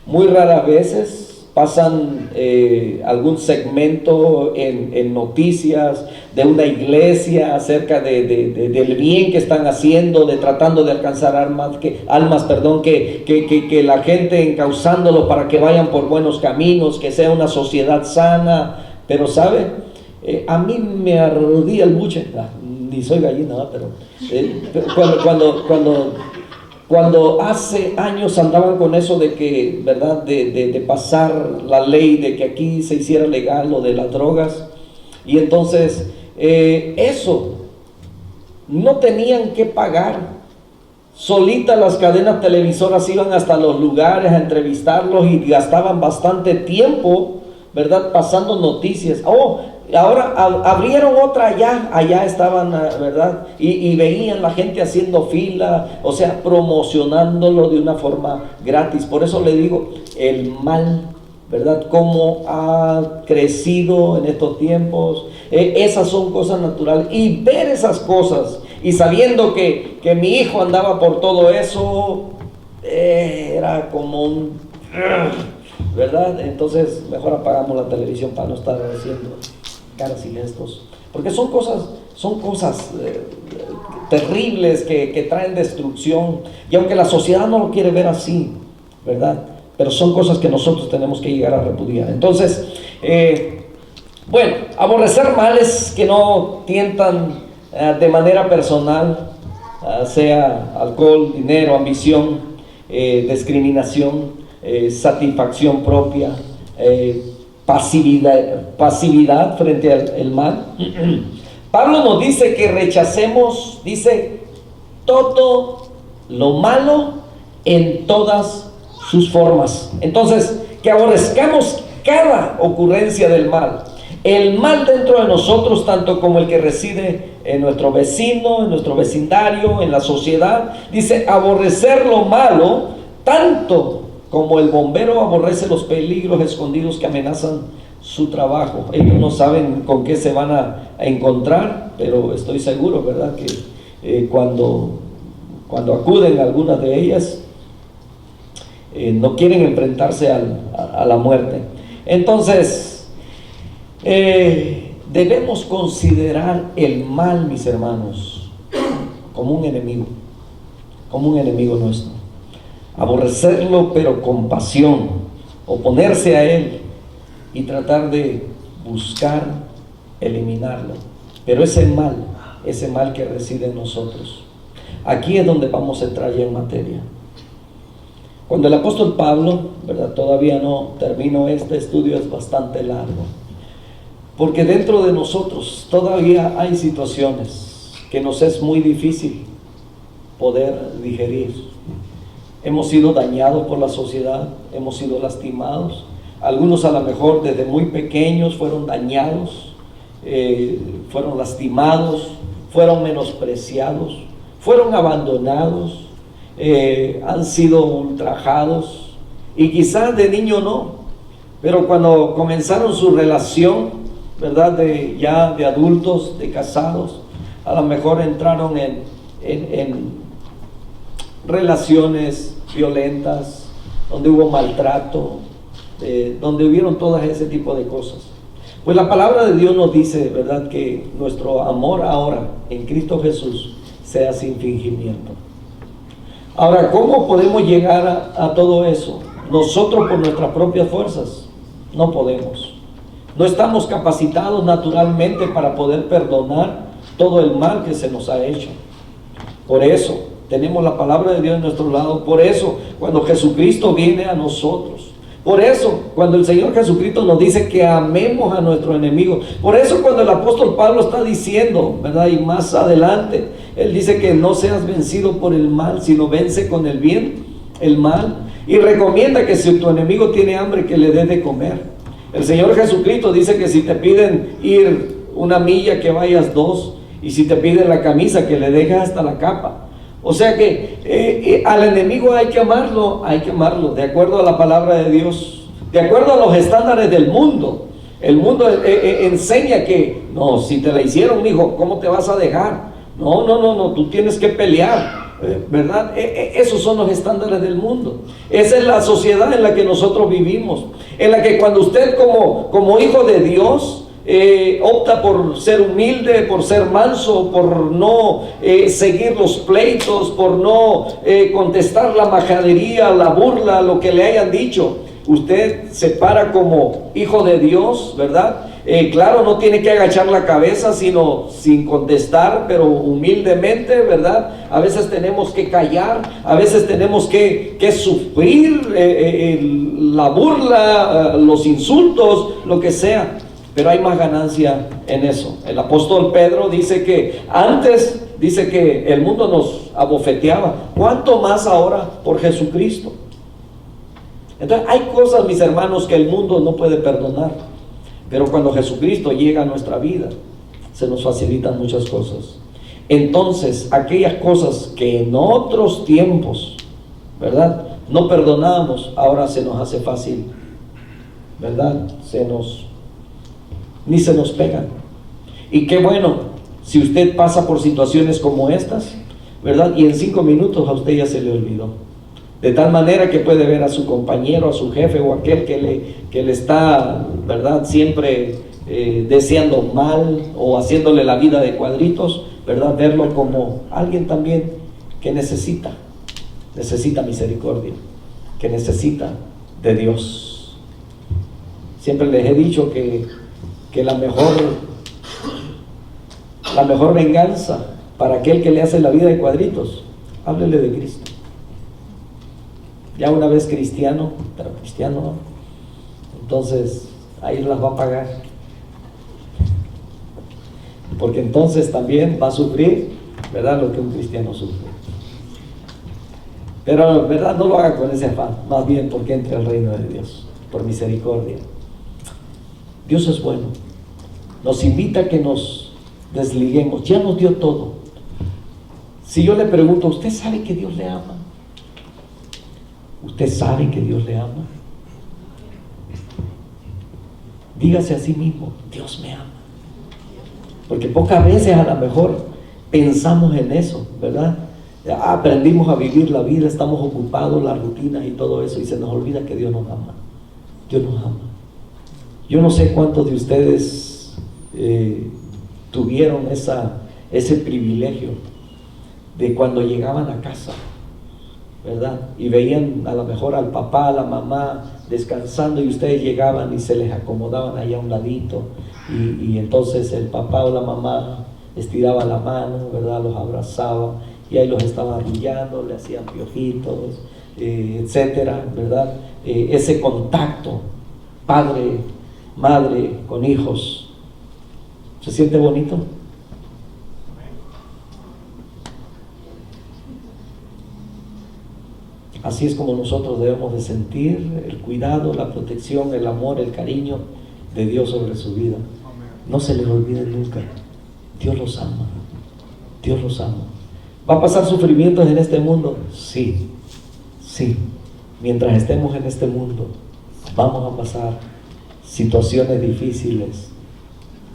Muy raras veces pasan algún segmento en noticias de una iglesia acerca del bien que están haciendo, de tratando de alcanzar almas, que la gente encauzándolo para que vayan por buenos caminos, que sea una sociedad sana. Pero ¿sabe? A mí me arrodilla el buche, ni soy gallina, pero cuando hace años andaban con eso de que, ¿verdad?, de pasar la ley de que aquí se hiciera legal lo de las drogas, y entonces eso no tenían que pagar. Solitas las cadenas televisoras iban hasta los lugares a entrevistarlos y gastaban bastante tiempo, ¿verdad?, pasando noticias. Ahora abrieron otra allá estaban, ¿verdad? Y veían la gente haciendo fila, o sea, promocionándolo de una forma gratis. Por eso le digo, el mal, ¿verdad?, cómo ha crecido en estos tiempos. Esas son cosas naturales. Y ver esas cosas, y sabiendo que mi hijo andaba por todo eso, era como un... ¿verdad? Entonces mejor apagamos la televisión para no estar haciendo caras y gestos, porque son cosas terribles que traen destrucción, y aunque la sociedad no lo quiere ver así, ¿verdad?, pero son cosas que nosotros tenemos que llegar a repudiar. Entonces, aborrecer males que no tientan de manera personal, sea alcohol, dinero, ambición, discriminación, satisfacción propia, pasividad frente al mal. Pablo nos dice que rechacemos, dice, todo lo malo en todas sus formas. Entonces, que aborrezcamos cada ocurrencia del mal. El mal dentro de nosotros, tanto como el que reside en nuestro vecino, en nuestro vecindario, en la sociedad. Dice, aborrecer lo malo, tanto como el bombero aborrece los peligros escondidos que amenazan su trabajo. Ellos no saben con qué se van a encontrar, pero estoy seguro, ¿verdad?, que cuando acuden a algunas de ellas, no quieren enfrentarse a la muerte. Entonces, debemos considerar el mal, mis hermanos, como un enemigo nuestro. Aborrecerlo, pero con pasión, oponerse a él y tratar de buscar eliminarlo. Pero ese mal que reside en nosotros, aquí es donde vamos a entrar ya en materia. Cuando el apóstol Pablo, ¿verdad?, todavía no terminó este estudio, es bastante largo, porque dentro de nosotros todavía hay situaciones que nos es muy difícil poder digerir. Hemos sido dañados por la sociedad, hemos sido lastimados. Algunos a lo mejor desde muy pequeños fueron dañados, fueron lastimados, fueron menospreciados, fueron abandonados, han sido ultrajados, y quizás de niño no, pero cuando comenzaron su relación, ¿verdad?, ya de adultos, de casados, a lo mejor entraron en relaciones violentas, donde hubo maltrato, donde hubieron todas ese tipo de cosas. Pues la palabra de Dios nos dice, ¿verdad?, que nuestro amor ahora en Cristo Jesús sea sin fingimiento. Ahora, ¿cómo podemos llegar a todo eso? Nosotros por nuestras propias fuerzas no podemos. No estamos capacitados naturalmente para poder perdonar todo el mal que se nos ha hecho. Por eso tenemos la palabra de Dios en nuestro lado. Por eso, cuando Jesucristo viene a nosotros, por eso, cuando el Señor Jesucristo nos dice que amemos a nuestros enemigos, por eso cuando el apóstol Pablo está diciendo, ¿verdad?, y más adelante, él dice que no seas vencido por el mal, sino vence con el bien el mal, y recomienda que si tu enemigo tiene hambre, que le des de comer. El Señor Jesucristo dice que si te piden ir una milla que vayas 2, y si te piden la camisa que le dejes hasta la capa. O sea que al enemigo hay que amarlo de acuerdo a la palabra de Dios, de acuerdo a los estándares del mundo. El mundo enseña que, no, si te la hicieron, hijo, ¿cómo te vas a dejar? No, tú tienes que pelear, ¿verdad? Esos son los estándares del mundo. Esa es la sociedad en la que nosotros vivimos, en la que cuando usted como hijo de Dios opta por ser humilde, por ser manso, por no seguir los pleitos, por no contestar la majadería, la burla, lo que le hayan dicho, usted se para como hijo de Dios, ¿verdad? Claro, no tiene que agachar la cabeza, sino sin contestar, pero humildemente, ¿verdad? A veces tenemos que callar, a veces tenemos que sufrir la burla, los insultos, lo que sea, pero hay más ganancia en eso. El apóstol Pedro dice que antes, dice que el mundo nos abofeteaba, ¿cuánto más ahora por Jesucristo? Entonces hay cosas, mis hermanos, que el mundo no puede perdonar, pero cuando Jesucristo llega a nuestra vida, se nos facilitan muchas cosas. Entonces, aquellas cosas que en otros tiempos, ¿verdad?, no perdonábamos, ahora se nos hace fácil, ¿verdad? Ni se nos pegan. Y qué bueno, si usted pasa por situaciones como estas, ¿verdad?, y en 5 minutos a usted ya se le olvidó. De tal manera que puede ver a su compañero, a su jefe o aquel que le está, ¿verdad?, siempre deseando mal o haciéndole la vida de cuadritos, ¿verdad?, verlo como alguien también que necesita misericordia, que necesita de Dios. Siempre les he dicho que la mejor venganza para aquel que le hace la vida de cuadritos, háblele de Cristo. Ya una vez cristiano, pero cristiano, ¿no? Entonces ahí las va a pagar, porque entonces también va a sufrir, ¿verdad?, lo que un cristiano sufre. Pero, ¿verdad?, no lo haga con ese afán, más bien porque entre al reino de Dios, por misericordia. Dios es bueno, nos invita a que nos desliguemos, ya nos dio todo. Si yo le pregunto, ¿usted sabe que Dios le ama? ¿Usted sabe que Dios le ama? Dígase a sí mismo, Dios me ama. Porque pocas veces a lo mejor pensamos en eso, ¿verdad? Aprendimos a vivir la vida, estamos ocupados, las rutinas y todo eso, y se nos olvida que Dios nos ama. Dios nos ama. Yo no sé cuántos de ustedes tuvieron ese privilegio de cuando llegaban a casa, ¿verdad?, y veían a lo mejor al papá, a la mamá descansando, y ustedes llegaban y se les acomodaban allá a un ladito, y entonces el papá o la mamá estiraba la mano, ¿verdad?, los abrazaba, y ahí los estaba arrullando, le hacían piojitos, etcétera, ¿verdad? Ese contacto padre, madre con hijos, ¿se siente bonito? Así es como nosotros debemos de sentir el cuidado, la protección, el amor, el cariño de Dios sobre su vida. No se les olvide nunca, Dios los ama, Dios los ama. ¿Va a pasar sufrimientos en este mundo? Sí. Mientras estemos en este mundo, vamos a pasar situaciones difíciles,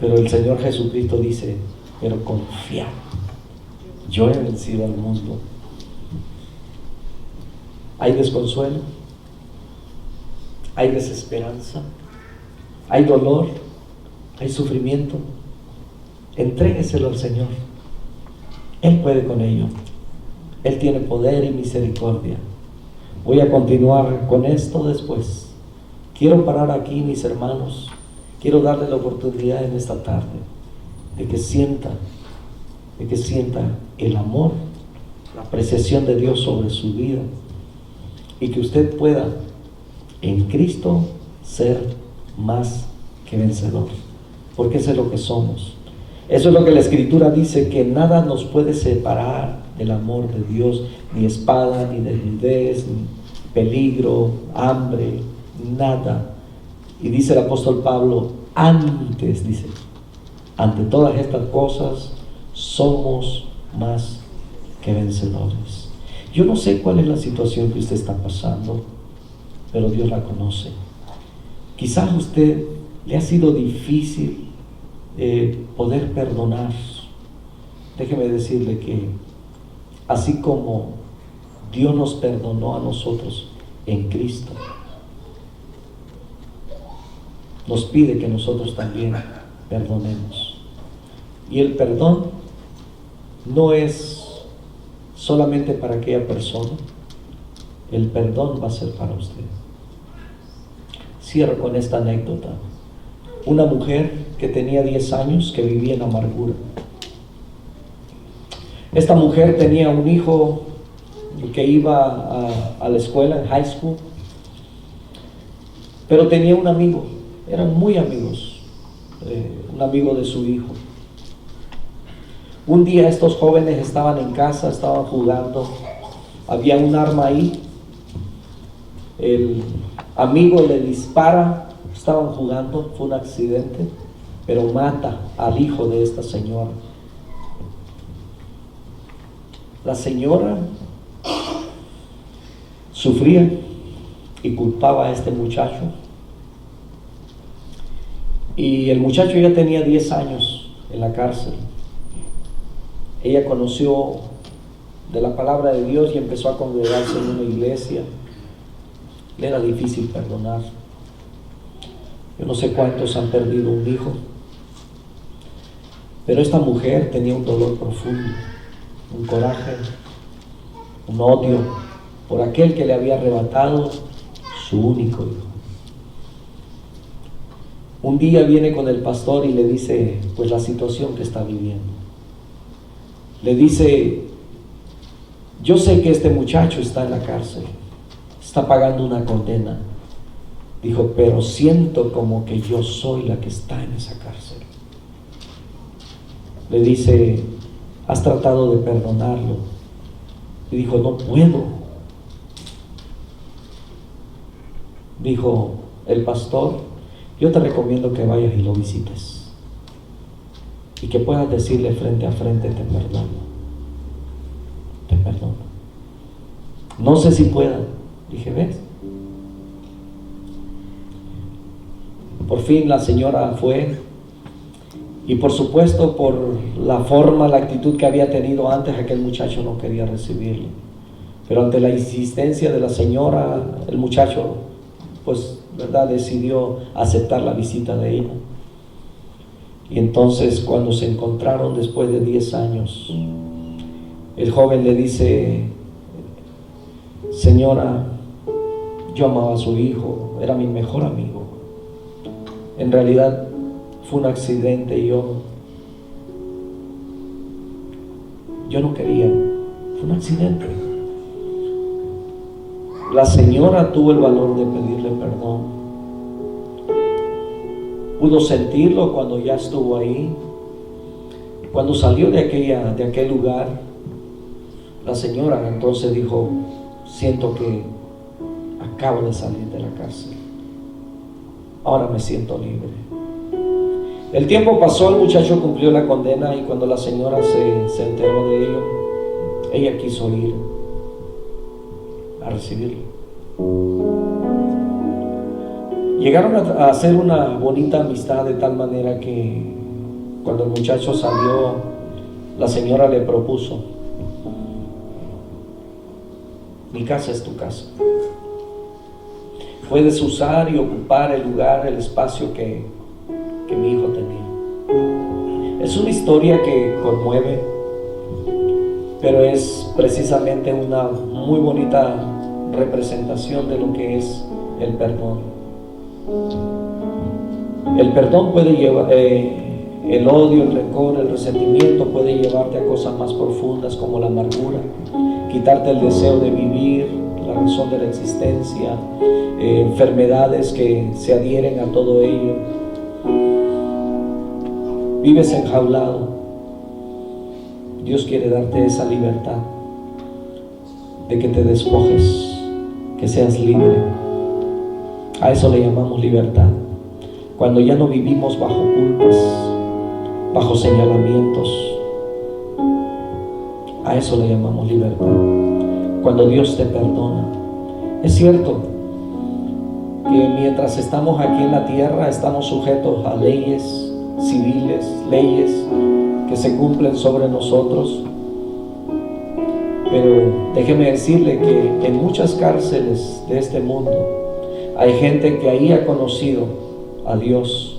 pero el Señor Jesucristo dice, pero confiad, yo he vencido al mundo. Hay desconsuelo, hay desesperanza, hay dolor, hay sufrimiento. Entrégueselo al Señor. Él puede con ello. Él tiene poder y misericordia. Voy a continuar con esto después. Quiero parar aquí, mis hermanos. Quiero darle la oportunidad en esta tarde de que sienta el amor, la apreciación de Dios sobre su vida, y que usted pueda en Cristo ser más que vencedor, porque eso es lo que somos. Eso es lo que la Escritura dice, que nada nos puede separar del amor de Dios, ni espada, ni desnudez, ni peligro, hambre, nada. Y dice el apóstol Pablo, antes, dice, Ante todas estas cosas, somos más que vencedores. Yo no sé cuál es la situación que usted está pasando, pero Dios la conoce. Quizás a usted le ha sido difícil poder perdonar. Déjeme decirle que así como Dios nos perdonó a nosotros en Cristo, nos pide que nosotros también perdonemos. Y el perdón no es solamente para aquella persona, el perdón va a ser para usted. Cierro con esta anécdota. Una mujer que tenía 10 años que vivía en amargura. Esta mujer tenía un hijo que iba a la escuela, en high school, pero tenía un amigo, eran muy amigos, un amigo de su hijo. Un día estos jóvenes estaban en casa, estaban jugando, había un arma ahí, el amigo le dispara, estaban jugando, fue un accidente, pero mata al hijo de esta señora. La señora sufría y culpaba a este muchacho, y el muchacho ya tenía 10 años en la cárcel. Ella conoció de la palabra de Dios y empezó a congregarse en una iglesia. Le era difícil perdonar. Yo no sé cuántos han perdido un hijo, pero esta mujer tenía un dolor profundo, un coraje, un odio por aquel que le había arrebatado su único hijo. Un día viene con el pastor y le dice pues la situación que está viviendo. Le dice: yo sé que este muchacho está en la cárcel, está pagando una condena. Dijo, pero siento como que yo soy la que está en esa cárcel. Le dice: ¿has tratado de perdonarlo? Y dijo, no puedo. Dijo el pastor, yo te recomiendo que vayas y lo visites y que puedas decirle frente a frente, te perdono, te perdono. No sé si pueda. Dije, ¿ves? Por fin la señora fue, y por supuesto por la forma, la actitud que había tenido antes, aquel muchacho no quería recibirlo. Pero ante la insistencia de la señora, el muchacho pues, ¿verdad?, decidió aceptar la visita de ella. Y entonces cuando se encontraron después de 10 años, el joven le dice: señora, yo amaba a su hijo, era mi mejor amigo. En realidad fue un accidente y yo no quería, fue un accidente. La señora tuvo el valor de pedirle perdón. Pudo sentirlo cuando ya estuvo ahí. Cuando salió de aquel lugar, la señora entonces dijo: siento que acabo de salir de la cárcel, ahora me siento libre. El tiempo pasó, el muchacho cumplió la condena, y cuando la señora se enteró de ello, ella quiso ir a recibirlo. Llegaron a hacer una bonita amistad, de tal manera que cuando el muchacho salió, la señora le propuso: mi casa es tu casa, puedes usar y ocupar el lugar, el espacio que mi hijo tenía. Es una historia que conmueve, pero es precisamente una muy bonita representación de lo que es el perdón. El perdón puede llevar, el odio, el rencor, el resentimiento puede llevarte a cosas más profundas como la amargura, quitarte el deseo de vivir, la razón de la existencia, enfermedades que se adhieren a todo ello. Vives enjaulado. Dios quiere darte esa libertad de que te despojes, que seas libre. A eso le llamamos libertad. Cuando ya no vivimos bajo culpas, bajo señalamientos. A eso le llamamos libertad. Cuando Dios te perdona. Es cierto que mientras estamos aquí en la tierra estamos sujetos a leyes civiles, leyes que se cumplen sobre nosotros. Pero déjeme decirle que en muchas cárceles de este mundo hay gente que ahí ha conocido a Dios,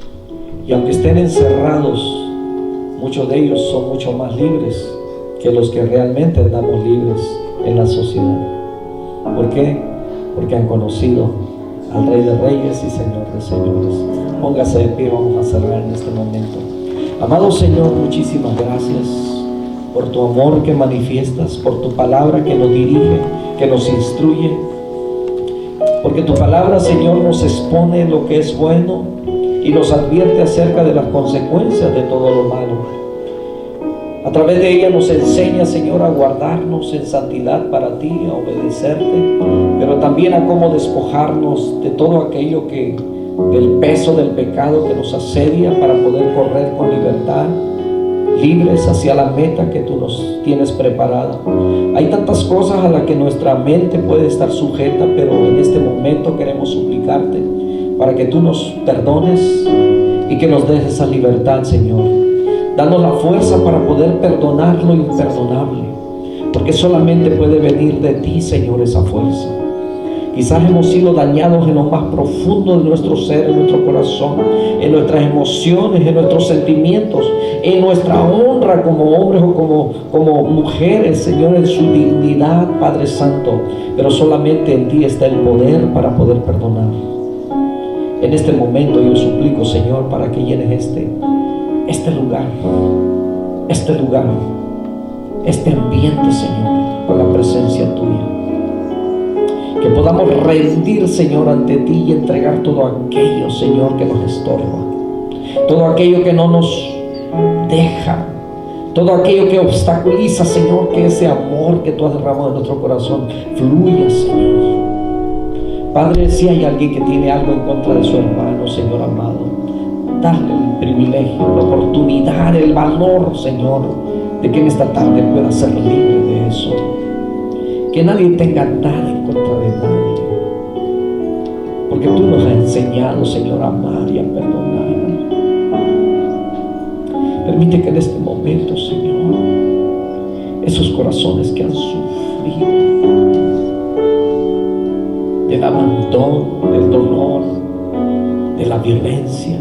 y aunque estén encerrados, muchos de ellos son mucho más libres que los que realmente andamos libres en la sociedad. ¿Por qué? Porque han conocido al Rey de Reyes y Señor de Señores. Póngase de pie, vamos a cerrar en este momento. Amado Señor, muchísimas gracias por tu amor que manifiestas, por tu palabra que nos dirige, que nos instruye, porque tu palabra, Señor, nos expone lo que es bueno y nos advierte acerca de las consecuencias de todo lo malo. A través de ella nos enseña, Señor, a guardarnos en santidad para ti, a obedecerte, pero también a cómo despojarnos de todo aquello del peso del pecado que nos asedia, para poder correr con libertad, libres hacia la meta que tú nos tienes preparada. Hay tantas cosas a las que nuestra mente puede estar sujeta, pero en este momento queremos suplicarte para que tú nos perdones y que nos des esa libertad, Señor. Danos la fuerza para poder perdonar lo imperdonable, porque solamente puede venir de ti, Señor, esa fuerza. Quizás hemos sido dañados en lo más profundo de nuestro ser, en nuestro corazón, en nuestras emociones, en nuestros sentimientos, en nuestra honra como hombres o como mujeres, Señor, en su dignidad, Padre Santo. Pero solamente en ti está el poder para poder perdonar. En este momento yo suplico, Señor, para que llenes este lugar, este ambiente, Señor, con la presencia tuya. Que podamos rendir, Señor, ante ti y entregar todo aquello, Señor, que nos estorba, todo aquello que no nos deja, todo aquello que obstaculiza, Señor, que ese amor que tú has derramado en nuestro corazón fluya, Señor. Padre, si hay alguien que tiene algo en contra de su hermano, Señor amado, dale el privilegio, la oportunidad, el valor, Señor, de que en esta tarde pueda ser libre de eso. Que nadie tenga nada en contra de nadie, porque tú nos has enseñado, Señor, a amar y a perdonar. Permite que en este momento, Señor, esos corazones que han sufrido del abandono, del dolor, de la violencia,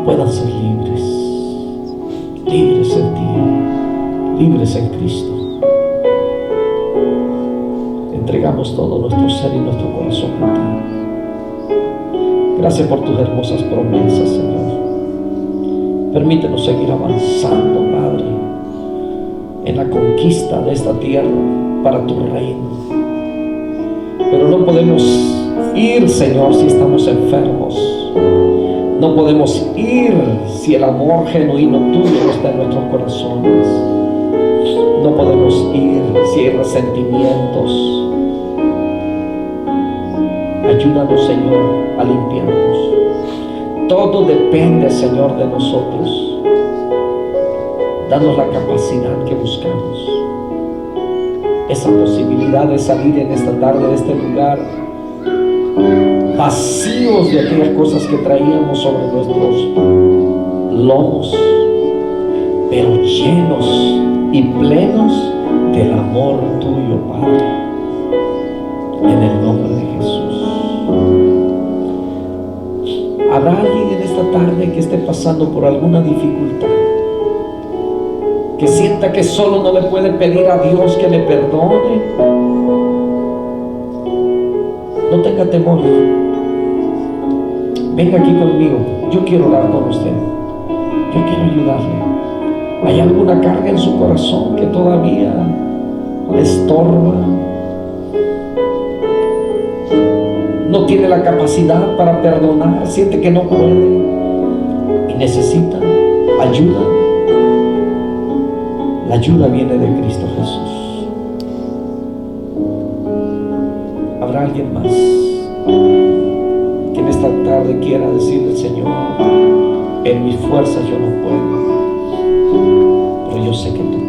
puedan ser libres en ti, libres en Cristo. Entregamos todo nuestro ser y nuestro corazón a ti. Gracias por tus hermosas promesas, Señor. Permítenos seguir avanzando, Padre, en la conquista de esta tierra para tu reino. Pero no podemos ir, Señor, si estamos enfermos. No podemos ir si el amor genuino tuyo no está en nuestros corazones. No podemos ir si hay resentimientos. Ayúdanos, Señor, a limpiarnos. Todo depende, Señor, de nosotros. Danos la capacidad que buscamos. Esa posibilidad de salir en esta tarde de este lugar vacíos de aquellas cosas que traíamos sobre nuestros lomos, pero llenos y plenos del amor tuyo, Padre, en el nombre de Jesús. ¿Habrá alguien en esta tarde que esté pasando por alguna dificultad, que sienta que solo no le puede pedir a Dios que le perdone? No tenga temor. Venga aquí conmigo. Yo quiero orar con usted. Yo quiero ayudarle. ¿Hay alguna carga en su corazón que todavía le estorba? No tiene la capacidad para perdonar. Siente que no puede y necesita ayuda. La ayuda viene de Cristo Jesús. ¿Habrá alguien más que en esta tarde puede, quiera decirle: Señor, en mis fuerzas yo no puedo, pero yo sé que tú puedes.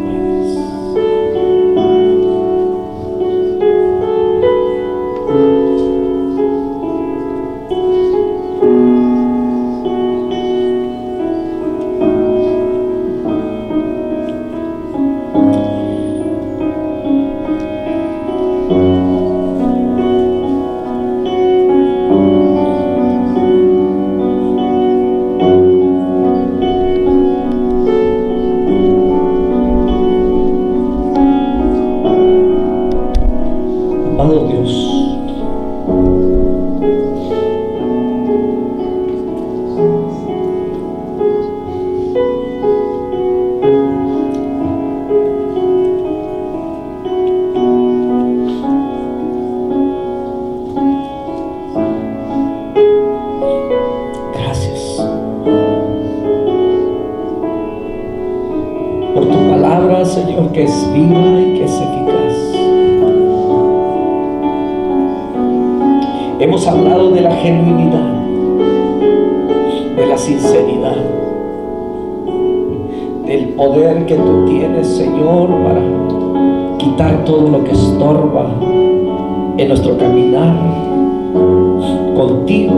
Amado Dios, gracias por tu palabra, Señor, que es viva y que es eficaz. Hemos hablado de la genuinidad, de la sinceridad, del poder que tú tienes, Señor, para quitar todo lo que estorba en nuestro caminar contigo.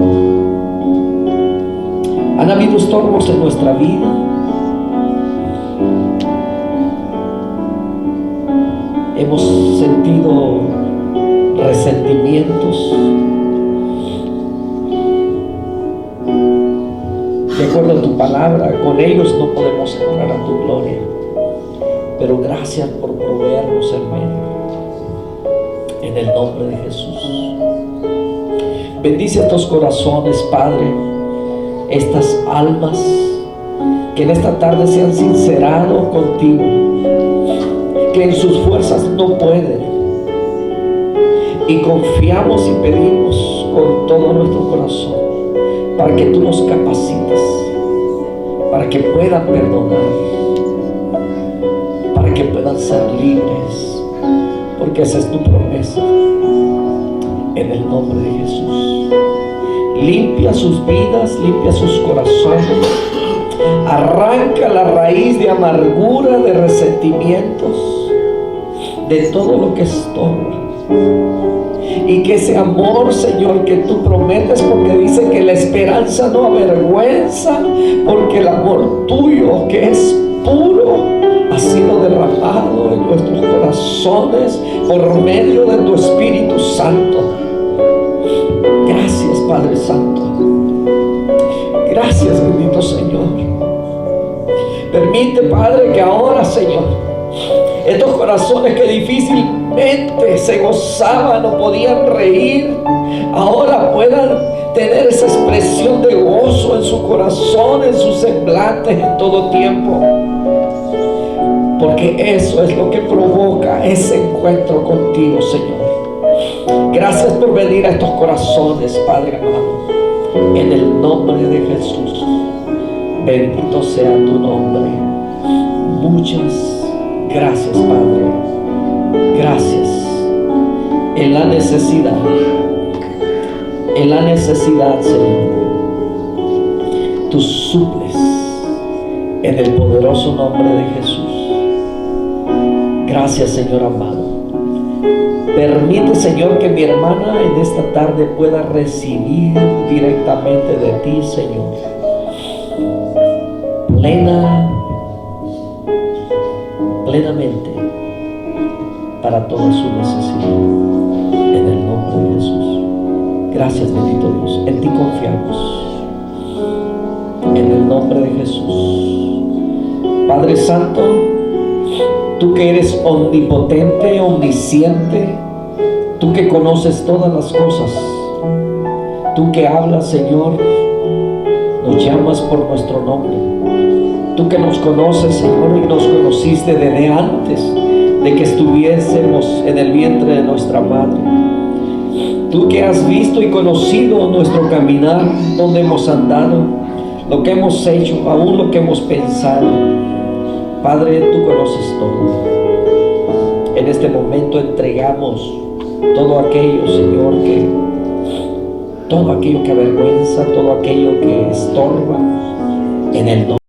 Han habido estorbos en nuestra vida. Hemos sentido resentimientos. De acuerdo a tu palabra, con ellos no podemos entrar a tu gloria. Pero gracias por proveernos el medio. En el nombre de Jesús. Bendice estos corazones, Padre, estas almas que en esta tarde se han sincerado contigo, que en sus fuerzas no pueden. Y confiamos y pedimos con todo nuestro corazón para que tú nos capacites, para que puedan perdonar, para que puedan ser libres, porque esa es tu promesa. En el nombre de Jesús, limpia sus vidas, limpia sus corazones, arranca la raíz de amargura, de resentimientos, de todo lo que estorba. Y que ese amor, Señor, que tú prometes, porque dice que la esperanza no avergüenza, porque el amor tuyo, que es puro, ha sido derramado en nuestros corazones por medio de tu Espíritu Santo. Gracias, Padre Santo. Gracias, bendito Señor. Permite, Padre, que ahora, Señor, estos corazones que difícilmente se gozaban o podían reír, ahora puedan tener esa expresión de gozo en su corazón, en sus semblantes, en todo tiempo. Porque eso es lo que provoca ese encuentro contigo, Señor. Gracias por venir a estos corazones, Padre amado. En el nombre de Jesús. Bendito sea tu nombre. Muchas gracias, Padre. Gracias. En la necesidad, Señor, tú suples en el poderoso nombre de Jesús. Gracias, Señor amado. Permite, Señor, que mi hermana en esta tarde pueda recibir directamente de ti, Señor, plenamente para toda su necesidad. En el nombre de Jesús. Gracias, bendito Dios. En ti confiamos. En el nombre de Jesús. Padre Santo, tú que eres omnipotente, omnisciente, tú que conoces todas las cosas, tú que hablas, Señor, nos llamas por nuestro nombre. Tú que nos conoces, Señor, y nos conociste desde antes de que estuviésemos en el vientre de nuestra madre. Tú que has visto y conocido nuestro caminar, donde hemos andado, lo que hemos hecho, aún lo que hemos pensado. Padre, tú conoces todo. En este momento entregamos todo aquello, Señor, todo aquello que avergüenza, todo aquello que estorba, en el nombre